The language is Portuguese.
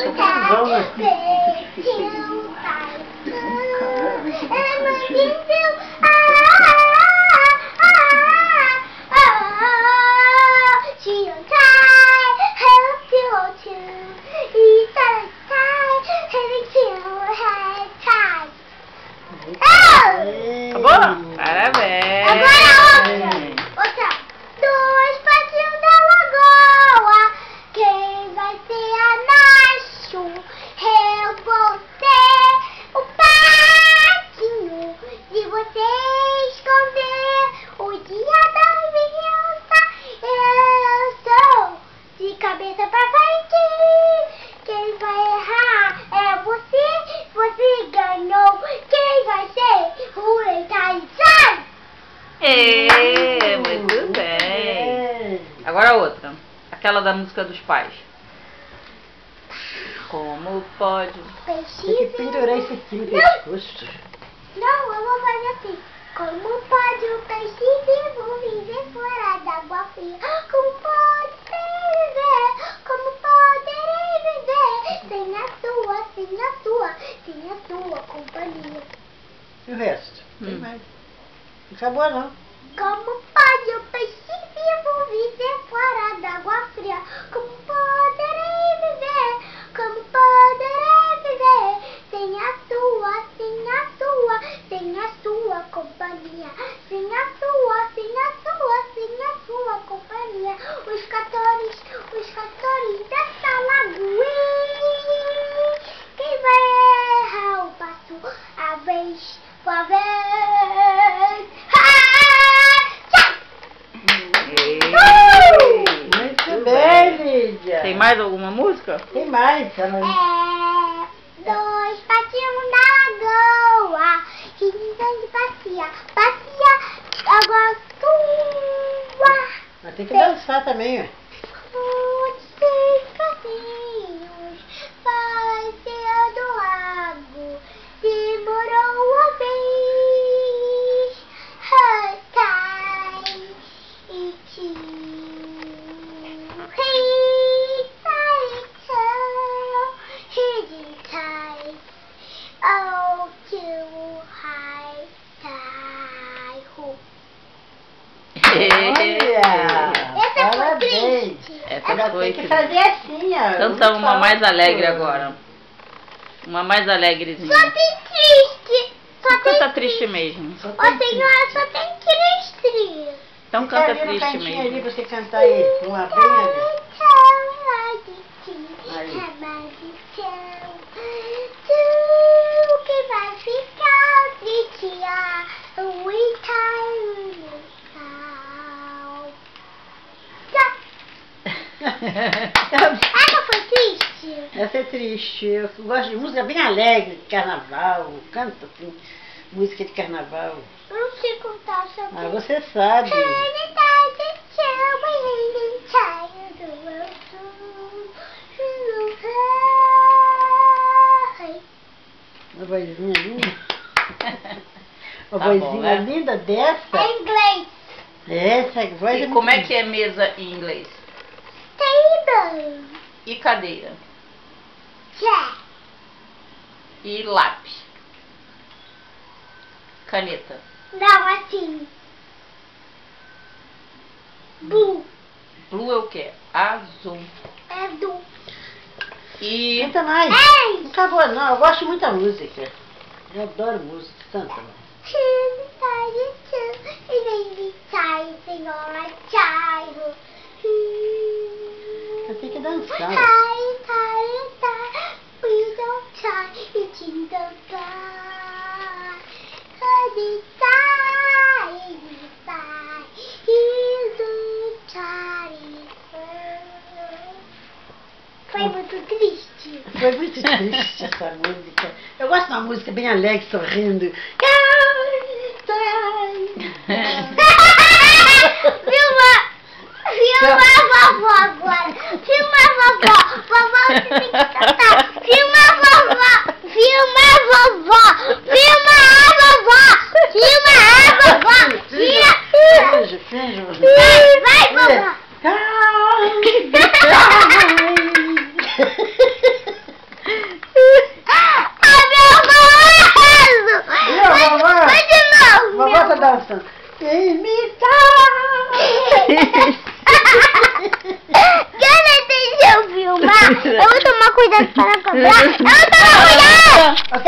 Nossa, vamos. Acabou? Parabéns! Agora outra! Dois patinhos da lagoa, quem vai ser a Nacho? Eu vou ser o patinho, se você esconder o dia da vingança. Eu sou de cabeça pra frente, quem vai errar é você, você ganhou. Quem vai ser o rei Tarzan? Muito bem. Agora outra. Aquela da música dos pais. Como pode? Tem que pendurar isso aqui no pescoço. Não, eu vou fazer assim. Como pode o peixe vivo viver fora d'água fria? Como pode viver? Como poderei viver sem a tua companhia? E o resto? Tem mais. Não acabou não. Como pode o peixe vivo viver fora d'água fria? Como poderei viver? Como poderei viver sem a tua companhia? Sem a tua companhia. Os cantores dessa lagoinha. Quem vai errar o passo a vez por vez? Muito bem, Lídia. Tem mais alguma música? Tem mais. Dois patinhos na lagoa, que ninguém passeia, agora tua. Mas tem que dançar também, ué. Seis casinhos, vai ser do lago, demorou uma vez, cai e tio, rei, cai, oh, tio, high, cai, essa foi triste. Essa Agora foi tem que fazer assim, ó. Canta uma mais alegre agora. Uma mais alegrezinha. Só tem triste. Canta triste mesmo. Ô senhora, só tem triste. Então canta Ali no triste cantinho ali mesmo. pra você cantar aí. Uma bem ali. Tu que vai ficar triste, essa foi triste? Essa é triste. Eu gosto de música bem alegre, de carnaval. Canto assim, música de carnaval. Eu não sei contar, sabe? Ah, você sabe. Uma vozinha linda. Uma Tá vozinha bom, né? linda dessa. É inglês. Essa voz E como é que é mesa em inglês? Table. E cadeira? Chair. E lápis? Caneta? Não, assim. Blue. Blue é o quê? Azul. É do. E Canta mais. Ei! Não acabou não, eu gosto muito da música. Eu adoro música, canta mais. Você tem que dançar. Foi muito triste. Foi muito triste essa música. Eu gosto de uma música bem alegre, sorrindo. Filma a vovó agora. Filma a vovó. Vovó que tem que cantar. Filma a vovó. Filma a vovó. Filma a vovó. Filma a vovó. Finge, finge. Vai, vovó. dançando. Quem me Deixa eu filmar. Eu vou tomar cuidado para cobrar. Eu vou tomar cuidado.